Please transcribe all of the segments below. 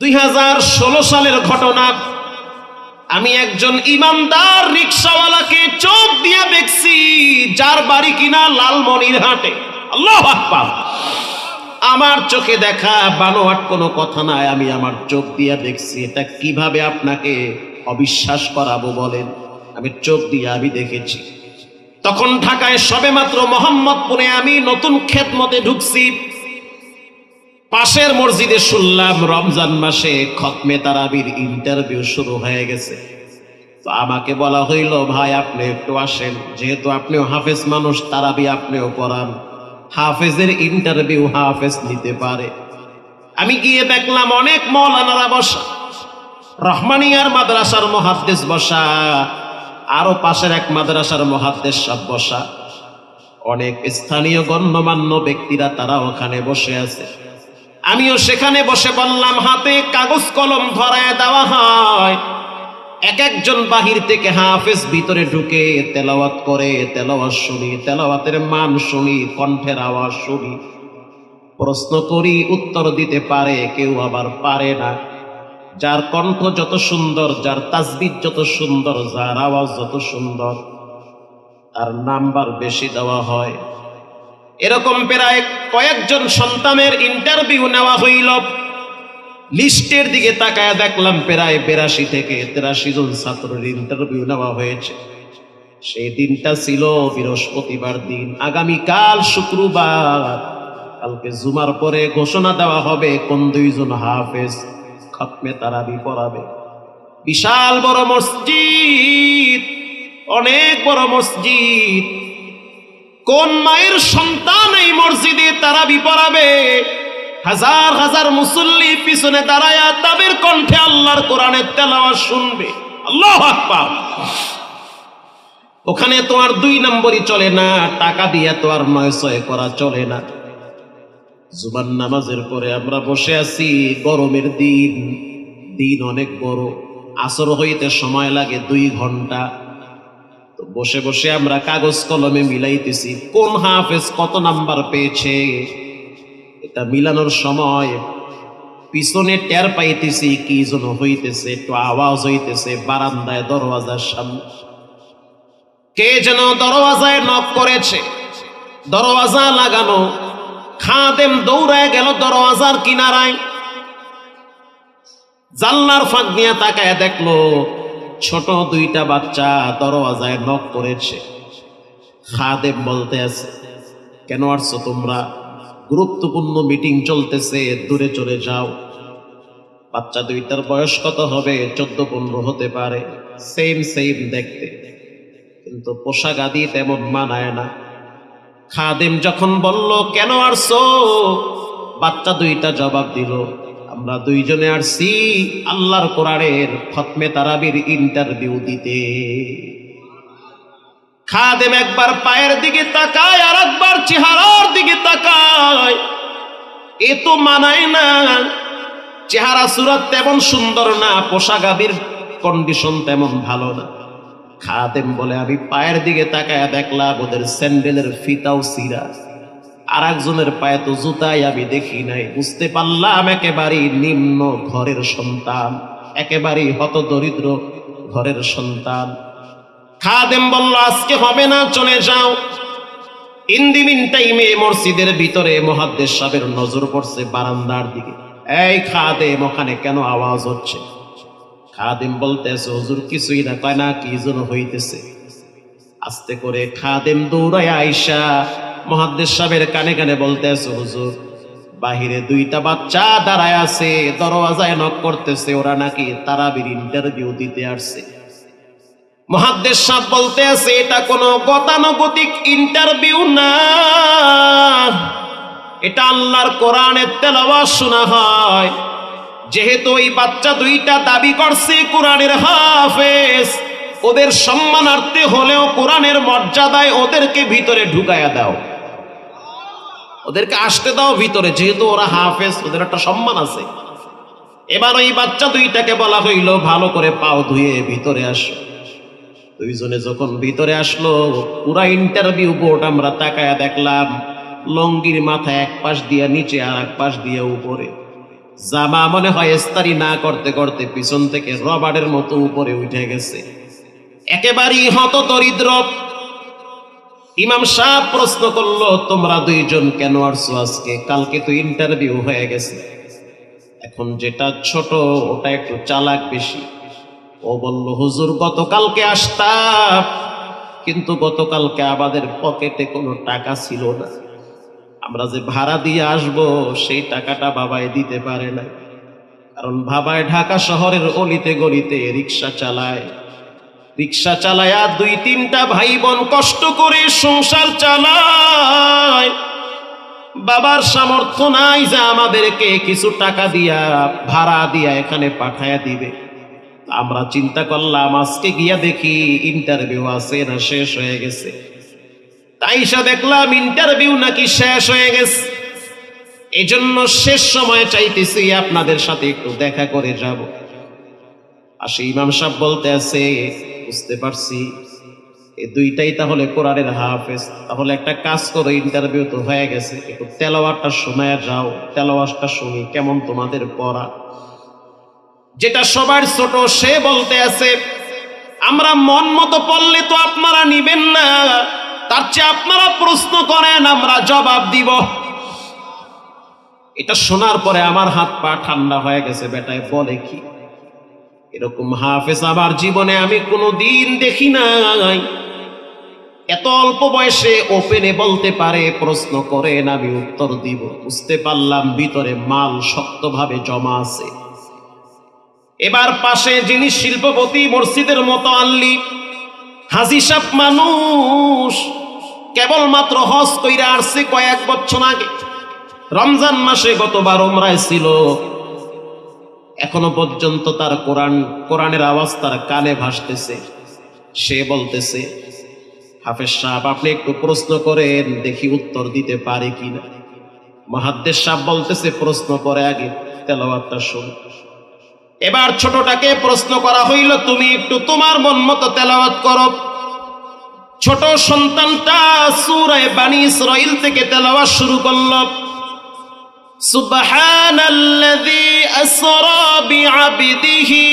2016 সালের ঘটনা। আমি একজন ইমানদার রিকশাওয়ালাকে চোখ দিয়ে দেখছি, যার বাড়ি কিনা লালমনিরহাটে। আল্লাহু আকবার। আমার চোখে দেখা বানোয়াট কোনো কথা নাই, আমি আমার চোখ দিয়ে দেখছি। এটা কিভাবে আপনাকে অবিশ্বাস করাবো বলেন? আমি চোখ দিয়ে আমি দেখেছি। তখন ঢাকায় সবেমাত্র মোহাম্মদপুরে আমি নতুন খেদমতে ঢুকছি। পাশের মসজিদে শুনলাম রমজান মাসে খতমে তারাবির ইন্টারভিউ শুরু হয়ে গেছে। তো আমাকে বলা হইল, ভাই আপনি একটু আসেন, যেহেতু আপনিও হাফেজ মানুষ, তারাবি আপনিও পড়ান, হাফেজের ইন্টারভিউ হাফেজ নিতে পারে। আমি গিয়ে দেখলাম অনেক মৌলানারা বসা, রহমানিয়ার মাদ্রাসার মুহাদ্দিস বসা, আরো পাশের এক মাদ্রাসার মুহাদ্দিস সব বসা, অনেক স্থানীয় গণ্যমান্য ব্যক্তিরা তারা ওখানে বসে আছে। আমিও সেখানে বসে বললাম, হাতে কাগজ কলম ধরায় দেওয়া হয়। এক একজন বাহির থেকে হাফেজ ভিতরে ঢুকে তেলাওয়াত করে, তেলাওয়াত শুনি, তেলাওয়াতের মান শুনি, কণ্ঠের আওয়াজ শুনি, প্রশ্ন করি, উত্তর দিতে পারে, কেউ আবার পারে না। যার কণ্ঠ যত সুন্দর, যার তাসবিহ যত সুন্দর, যার আওয়াজ যত সুন্দর, তার নাম্বার বেশি দেওয়া হয়। এরকম প্রায় কয়েকজন সন্তানের ইন্টারভিউ নেওয়া হইল। লিস্টের দিকে তাকায় দেখলাম প্রায় 82 থেকে 83 জন ছাত্রের ইন্টারভিউ নেওয়া হয়েছে। সেই দিনটা ছিল বৃহস্পতিবার দিন। আগামীকাল শুক্রবার, কালকে জুমার পরে ঘোষণা দেওয়া হবে কোন 2 জন হাফেজ খতমে তারাবি পড়াবে। বিশাল বড় মসজিদ, অনেক বড় মসজিদ। কোন মায়ের সন্তান এই মসজিদে তারাবি পড়াবে? হাজার হাজার মুসল্লি পিছনে দাঁড়ায়া তাদের কণ্ঠে আল্লাহর কোরআনের তেলাওয়াত শুনবে। আল্লাহু আকবার। ওখানে তো আর 2 নম্বরই চলে না, টাকা দিয়ে তো আর 9-6 করা চলে না। জুমার নামাজের পরে আমরা বসে আছি, গরমের দিন, দিন অনেক বড়, আসর হইতে সময় লাগে 2 ঘন্টা। তো বসে বসে আমরা কাগজ কলমে মিলাইতেছি কোন হাফেজ কত নাম্বার পেয়েছে। এটা মিলানোর সময় পিছনে টের পাইতেছি কি যেন হইতেছে, একটু আওয়াজ হইতেছে বারান্দায়, দরওয়াজার সামনে। কে যেন দরওয়াজায় নক করেছে, দরওয়াজা লাগানো। খাদেম দৌড়ায় গেল দরওয়াজার কিনারায়, জানলার ফাঁক দিয়ে তাকায় দেখলো ছোট 2টা বাচ্চা দরওয়াজায় নক করেছে। খাদেম বলতে আছে, কেন আসছো তোমরা? গুরুত্বপূর্ণ মিটিং চলতেছে, দূরে চলে যাও। বাচ্চা 2টার বয়স কত হবে? 14-15 হতে পারে, সেম দেখতে, কিন্তু পোশাক আদি তেমন মানায় না। খাদেম যখন বলল কেন আসছো, বাচ্চা 2টা জবাব দিল, আমরা 2 জনে আসছি আল্লাহর কোরআনের খতমে তারাবির ইন্টারভিউ দিতে। খাদেম একবার পায়ের দিকে তাকায়, আর একবার চেহারার দিকে তাকায়। এ তো মানায় না, চেহারা সুরত তেমন সুন্দর না, পোশাক আদির কন্ডিশন তেমন ভালো না। খাদেম বলে, আমি পায়ের দিকে তাকায় দেখলাম ওদের স্যান্ডেলের ফিতাও ছিঁড়া, আর একজনের পায়ে তো জুতাই আমি দেখি নাই। বুঝতে পারলাম একেবারেই নিম্ন ঘরের সন্তান, একেবারেই হতদরিদ্র ঘরের সন্তান। খাদেম বলল, আজকে হবে না, চলে যাও। ইন দি মিন টাইমে মসজিদের ভিতরে মুহাদ্দিস সাহেবের নজর পড়ছে বারান্দার দিকে। এই খাদেম, ওখানে কেন আওয়াজ হচ্ছে? খাদেম বলতেছে, হুজুর কিছুই না। কয় না, কি যেন হইতেছে। আস্তে করে খাদেম দৌড়ায় আইসা মুহাদ্দিস সাহেবের কানে কানে বলতেছে, হুজুর বাহিরে 2টা বাচ্চা দাঁড়ায় আছে, দরওয়াজায় নক করতেছে, ওরা নাকি তারাবির ইন্টারভিউ দিতে আসছে। মুহাদ্দিস সাহেব বলতে আছে, এটা কোনো গতানুগতিক ইন্টারভিউ না, এটা আল্লাহর কোরআনের তেলাওয়াত শোনা হয়। যেহেতু ওই বাচ্চা 2টা দাবি করছে কোরআনের হাফেজ, ওদের সম্মানার্থে হলেও কোরআনের মর্যাদায় ওদেরকে ভিতরে ঢুকায়া দাও, ওদেরকে আসতে দাও ভিতরে, যেহেতু ওরা হাফেজ, ওদের একটা সম্মান আছে। এবার ওই বাচ্চা 2টাকে বলা হইল, ভালো করে পাও ধুয়ে ভিতরে আসো। 2 জনে যখন ভিতরে আসলো, পুরা ইন্টারভিউ বোর্ড আমরা তাকায়া দেখলাম লঙ্গির মাথা এক পাশ দিয়ে নিচে, আর এক পাশ দিয়ে উপরে। জামা মনে হয় ইস্তারি না করতে করতে পিছন থেকে রবারের মতো উপরে উঠে গেছে, একেবারেই হতদরিদ্র। ইমাম সাহেব প্রশ্ন করলো, তোমরা দুইজন কেন আসছো আজকে? কালকে তো ইন্টারভিউ হয়ে গেছে। এখন যেটা ছোট ওটা একটু চালাক বেশি। ও বলল, হুজুর গতকালকে আসতাম, কিন্তু গতকালকে আমাদের পকেটে কোনো টাকা ছিল না। আমরা যে ভাড়া দিয়ে আসব সেই টাকাটা বাবাই দিতে পারে না, কারণ বাবাই ঢাকা শহরের অলিতে গলিতে রিক্সা চালায়। রিক্সা চালায়া 2-3টা ভাই বোন কষ্ট করে সংসার চালায়। বাবার সামর্থ্য নাই যে আমাদেরকে কিছু টাকা দিয়া ভাড়া দিয়া এখানে পাঠায়া দিবে। আমরা চিন্তা করলাম আজকে গিয়া দেখি ইন্টারভিউ আছে না শেষ হয়ে গেছে। তাইসা দেখলাম ইন্টারভিউ নাকি শেষ হয়ে গেছে। এজন্য শেষ সময় চাইতেছি আপনাদের সাথে একটু দেখা করে যাব। আসে ইমাম সাহেব বলতে আছে, বুঝতে পারছি এই দুইটাই তাহলে কোরআনের হাফেজ। তাহলে একটা কাজ করো, ইন্টারভিউ তো হয়ে গেছে, একটু তেলাওয়াতটা শোনায় যাও, তেলাওয়াতটা শুনি কেমন তোমাদের পড়া। যেটা সবার ছোট সে বলতে আছে, আমরা মন মতো পড়লে তো আপনারা নিবেন না, তার চেয়ে আপনারা প্রশ্ন করেন, আমরা জবাব দিব। এটা শোনার পরে আমার হাত পা ঠান্ডা হয়ে গেছে। বেটায় বলে কি, এরকম হাফেজ আমার জীবনে আমি কোনোদিন দেখি নাই। এত অল্প বয়সে ওপেনে বলতে পারে, প্রশ্ন করেন আমি উত্তর দিব। বুঝতে পারলাম ভিতরে মাল শক্তভাবে জমা আছে। এবার পাশে যিনি শিল্পপতি, মসজিদের মুতাআল্লি, হাজী সাহেব মানুষ, কেবলমাত্র হজ কইরা আসছে কয়েক বছর আগে। রমজান মাসে গতবার উমরায় ছিল। এখনো পর্যন্ত তার কোরআনের আওয়াজ তার কানে ভাসতেছে। সে বলতেছে, হাফেজ সাহেব আপনি একটু প্রশ্ন করেন, দেখি উত্তর দিতে পারে কিনা। মুহাদ্দিস সাহেব বলতেছে, প্রশ্ন করে আগে তেলাওয়াতটা শুন। এবার ছোটটাকে প্রশ্ন করা হইল, তুমি একটু তোমার মন মতো তেলাওয়াত করো। ছোট সন্তানটা সূরা বানী ইসরাঈল থেকে তেলাওয়াত শুরু করল। সুবহানাল্লাযী আসরা বিআবদিহি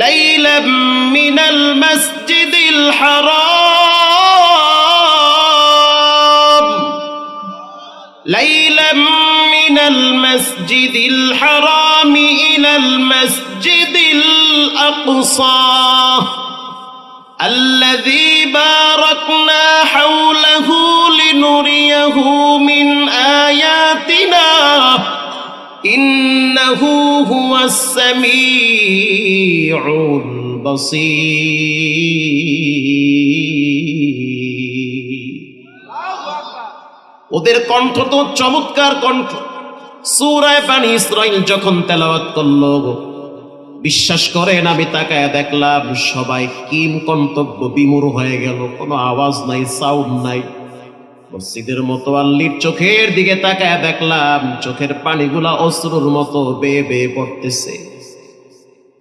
লাইলাম মিনাল মাসজিদিল হারাম লাইলাম মিনাল মাসজিদিল হারাম ইলাল মাসজিদিল আকসা الذي باركنا حوله لنريه من آياتنا إنه هو السميع البصير। ওদের কণ্ঠ তো চমৎকার কণ্ঠ। সূরা বানী ইসরাঈল যখন তেলাওয়াত করলো, বিশ্বাস করেন আমি তাকায় দেখলাম সবাই কিম কন্তব্য বিমূঢ় হয়ে গেল। কোনো আওয়াজ নাই, সাউন্ড নাই। মসজিদের মুতাআল্লির চোখের দিকে তাকায় দেখলাম চোখের পানিগুলা অশ্রুর মতো বেয়ে বেয়ে পড়তেছে।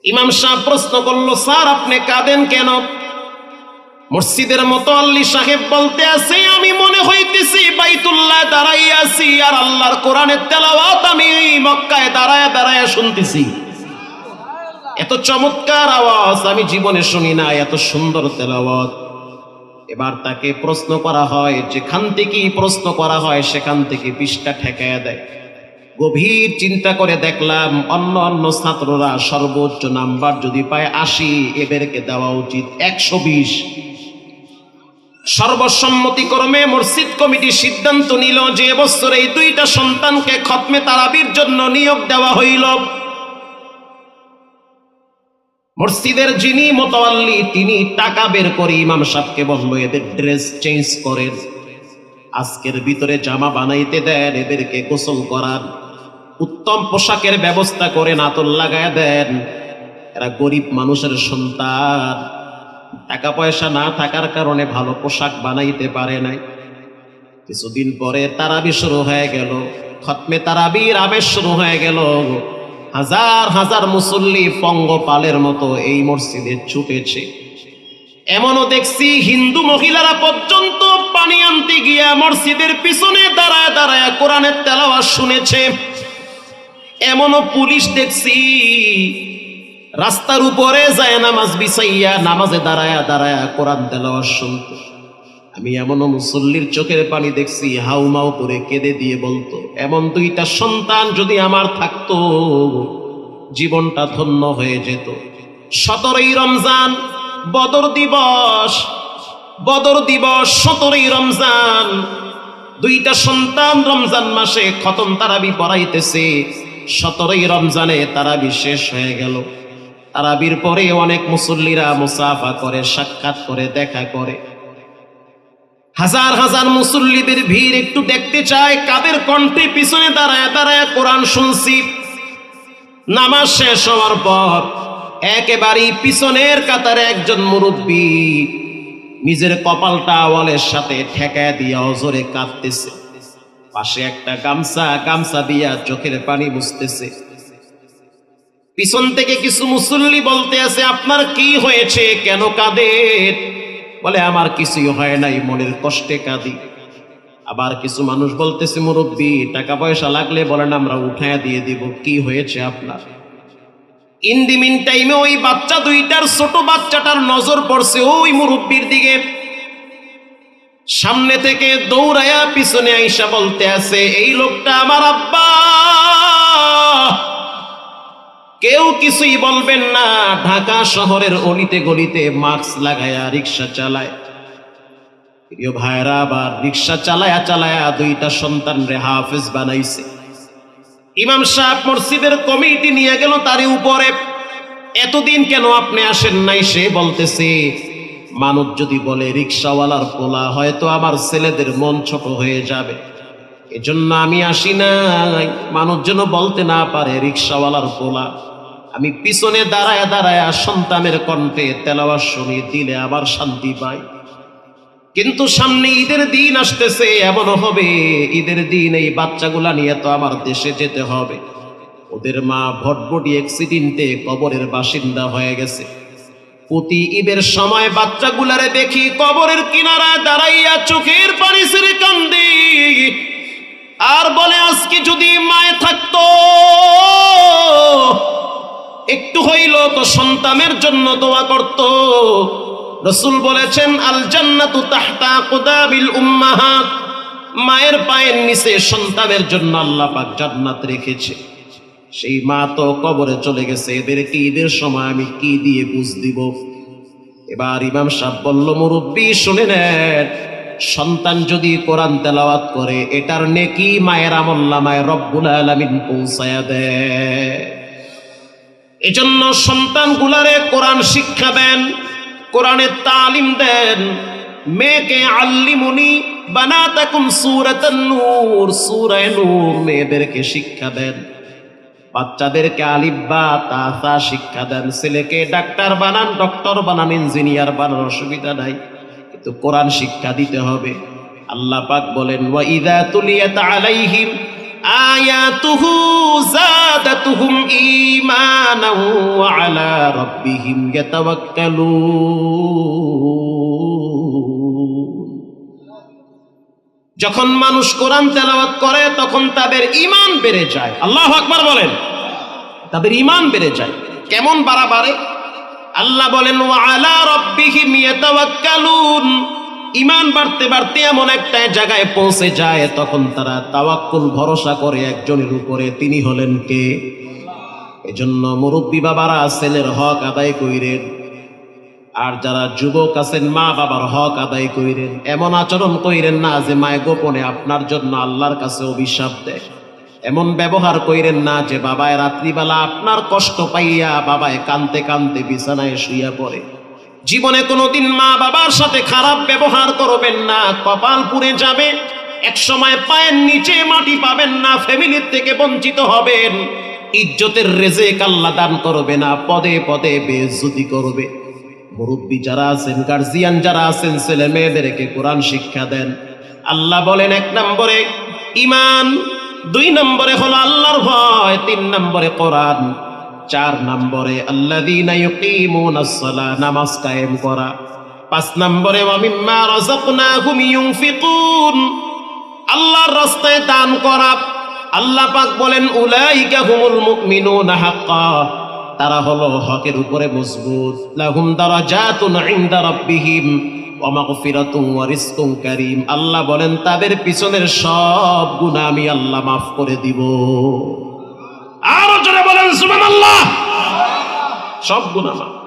ইমাম সাহেব প্রশ্ন করলো, স্যার আপনি কাঁদেন কেন? মসজিদের মুতাআল্লি সাহেব বলতে আছে, আমি মনে হইতেছি বাইতুল্লাহ দাঁড়াই আছি আর আল্লাহর কোরআনের তেলাওয়াত আমি মক্কায় দাঁড়ায় দাঁড়ায় শুনতেছি। এত চমৎকার আওয়াজ আমি জীবনে শুনি না, এত সুন্দর তেলাওয়াত। এবার তাকে প্রশ্ন করা হয়, যেখান থেকেই প্রশ্ন করা হয় সেখান থেকে পৃষ্ঠা ঠেকায়া দেয়। গভীর চিন্তা করে দেখলাম অন্য অন্য ছাত্ররা সর্বোচ্চ নাম্বার যদি পায় 80, এদেরকে দেওয়া উচিত 120। সর্বসম্মতিক্রমে মসজিদ কমিটি সিদ্ধান্ত নিল যে এবছর এই দুইটা সন্তানকে খতমে তারাবির জন্য নিয়োগ দেওয়া হইল। মসজিদের যিনি মুতাআল্লি তিনি টাকা বের করে ইমাম সাহেবকে বলল, এদের ড্রেস চেঞ্জ করেন, আজকের ভিতরে জামা বানাইতে দেন, এদেরকে গোসল করান, উত্তম পোশাকের ব্যবস্থা করেন, আতর লাগায় দেন। এরা গরিব মানুষের সন্তান, টাকা পয়সা না থাকার কারণে ভালো পোশাক বানাইতে পারে নাই। কিছুদিন পরে তারাবি শুরু হয়ে গেল, খতমে তারাবির আবেশ শুরু হয়ে গেল। হাজার হাজার মুসল্লি পঙ্গপালের মতো এই মসজিদে ছুটেছে। এমনও দেখছি হিন্দু মহিলারা পর্যন্ত পানি আনতে গিয়া মসজিদের পিছনে দাঁড়ায় দাঁড়ায় কোরআনের তেলাওয়াত শুনেছে। এমনও পুলিশ দেখছি রাস্তার উপরে যায় নামাজ বিছাইয়া নামাজে দাঁড়ায়া দাঁড়ায়া কোরআন তেলাওয়াত শুনতো। আমি এমনও মুসল্লির চোখের পানি দেখছি হাউমাউ করে কেঁদে দিয়ে বলতো, এমন দুইটা সন্তান যদি আমার থাকতো জীবনটা ধন্য হয়ে যেত। 17ই রমজান বদর দিবস, 17ই রমজান, দুইটা সন্তান রমজান মাসে খতম তারাবি পড়াইতেছে। 17ই রমজানে তারাবি শেষ হয়ে গেল। তারাবির পরে অনেক মুসল্লিরা মুসাফা করে, সাক্ষাৎ করে, দেখা করে। হাজার হাজার মুসল্লিদের ভিড় একটু দেখতে চায় কাদের কণ্ঠে পিছনে দাঁড়ায় দাঁড়ায় কোরআন শুনছি। নামাজ শেষ হওয়ার পর একেবারেই পিছনের কাতারে একজন মুরব্বী নিজের কপালটা ওয়ালের সাথে ঠেকায় দিয়া অজরে কাঁদতেছে। পাশে একটা গামছা দিয়া চোখের পানি মুছতেছে। পিছন থেকে কিছু মুসল্লি বলতে আছে, আপনার কি হয়েছে, কেন কাঁদেন? বলে, আমার কিছুই হয় নাই, মনের কষ্টে কাঁদি। আবার কিছু মানুষ বলতেছে, মুরব্বী টাকা পয়সা লাগলে বলেন, আমরা উঠায়া দিয়ে দিব, কি হয়েছে আপনার? ইন দি মিন টাইমে ওই বাচ্চা দুইটার, ছোট বাচ্চাটার নজর পড়ছে ওই মুরব্বীর দিকে। সামনে থেকে দৌড়ায়া পিছনে আইসা বলতে আছে, এই লোকটা আমার আব্বা, কেউ কিছুই বলবেন না। ঢাকা শহরের অলিতে গলিতে মাস্ক লাগায়া রিক্সা চালায়। প্রিয় ভাইরা, আবার রিক্সা চালায়া চালায়া দুইটা সন্তান রে হাফেজ বানাইছে। ইমাম সাহেব মসজিদের কমিটি নিয়ে গেল তার উপরে, এতদিন কেন আপনি আসেন নাই? সে বলতেছে, মানুষ যদি বলে রিক্সাওয়ালার পোলা, হয়তো আমার ছেলেদের মন ছোট হয়ে যাবে, এজন্য আমি আসি নাই। মানুষ যেন বলতে না পারে রিক্সাওয়ালার পোলা। আমি পিছনে দাঁড়ায় দাঁড়ায় সন্তানের কণ্ঠে তেলাওয়াত শুনি, দিলে আবার শান্তি পাই। কিন্তু সামনে ঈদের দিন আসতেছে, এমনও হবে ঈদের দিন এই বাচ্চাগুলা নিয়ে তো আমার দেশে যেতে হবে। ওদের মা ভটভটি অ্যাক্সিডেন্টে কবরের বাসিন্দা হয়ে গেছে। প্রতি ঈদের সময় বাচ্চাগুলারে দেখি কবরের কিনারায় দাঁড়াইয়া চোখের পানি ছেড়ে কান্দে, আর বলে, আজকে যদি মায়ে থাকতো একটু হইল তো সন্তানের জন্য দোয়া করত। রাসূল বলেছেন, আল জান্নাতু তাহতা আকদাবিল উম্মাহাত, মায়ের পায়ের নিচে সন্তানের জন্য আল্লাহ পাক জান্নাত রেখেছে। সেই মা তো কবরে চলে গেছে, এদেরকে ঈদের সময় আমি কি দিয়ে বুঝ দিব? এবার ইমাম সাহেব বলল, মুরব্বী শুনে নেন, সন্তান যদি কোরআন তেলাওয়াত করে এটার নেকি মায়ের আমলনামায় রব্বুল আলামিন পৌঁছায়া দেয়। এজন্য সন্তানগুলারে কোরআন শিক্ষা দেন, কোরআনের তালিম দেন। মেয়েকে আল্লিমুনি বানাতাকুম সূরাতুন নূর, সূরা নূর মেয়েদেরকে শিক্ষা দেন। বাচ্চাদেরকে আলিফ বা তা সা শিক্ষা দেন। ছেলেকে ডাক্তার বানান, ডক্টর বানান, ইঞ্জিনিয়ার বানান, অসুবিধা নাই, কিন্তু কোরআন শিক্ষা দিতে হবে। আল্লাহ পাক বলেন, ওয়া ইযা তুলিয়াত আলাইহিম আয়াতুহু যাদাতুহুম ঈমানান ওয়া আলা রাব্বিহিম ইয়াতাওয়াক্কালুন। যখন মানুষ কোরআন তেলাওয়াত করে তখন তাদের ঈমান বেড়ে যায়। আল্লাহু আকবার বলেন, তাদের ঈমান বেড়ে যায়। কেমন বাড়ে? আল্লাহ বলেন, ওয়া আলা রাব্বিহিম ইয়াতাওয়াক্কালুন। ঈমান বাড়তে বাড়তে এমন একটা জায়গায় পৌঁছে যায় তখন তারা তাওয়াক্কুল, ভরসা করে একজনের উপরে, তিনি হলেন কে? এজন্য মুরব্বী বাবারা ছেলের হক আদায় কইরেন, আর যারা যুবক আছেন মা বাবার হক আদায় কইরেন। এমন আচরণ কইরেন না যে মায়ে গোপনে আপনার জন্য আল্লাহর কাছে অভিশাপ দেয়। এমন ব্যবহার কইরেন না যে বাবায় রাত্রিবেলা আপনার কষ্ট পাইয়া বাবায় কানতে কানতে বিছানায় শুইয়া পড়ে। জীবনে কোনোদিন মা বাবার সাথে খারাপ ব্যবহার করবেন না, কপাল পুড়ে যাবে। এক সময় পায়ের নিচে মাটি পাবেন না, ফ্যামিলির থেকে বঞ্চিত হবেন, ইজ্জতের রেজেক আল্লাহ দান করবে না, পদে পদে বেইজ্জতি করবে। মুরব্বী যারা আছেন, গার্জিয়ান যারা আছেন, ছেলে মেয়েদেরকে কোরআন শিক্ষা দেন। আল্লাহ বলেন, 1 নম্বরে ঈমান, 2 নম্বরে হলো আল্লাহর ভয়, 3 নম্বরে কোরআন, 4 নম্বরে আল্লাযীনা ইউকিমুনাস সালাহ, নামাজ কায়েম করা, 5 নম্বরে ওয়া মিম্মা রাযাকনাহুম ইউনফিকুন, আল্লাহর রাস্তায় দান করা, আল্লাহ পাক বলেন উলাইকা হুমুল মুমিনুনা হাক্কা, তারা হলো হকের উপরে মজবুত। লাহুম দারাজাতুন ইনদা রাব্বিহিম ওয়া মাগফিরাতুন ওয়া রিজকুন কারীম। আল্লাহ বলেন তাদের পিছনের সব গুনাহ আমি আল্লাহ মাফ করে দিব। আর জোরে বলেন সুবহানাল্লাহ। সব গুনাহ মাফ।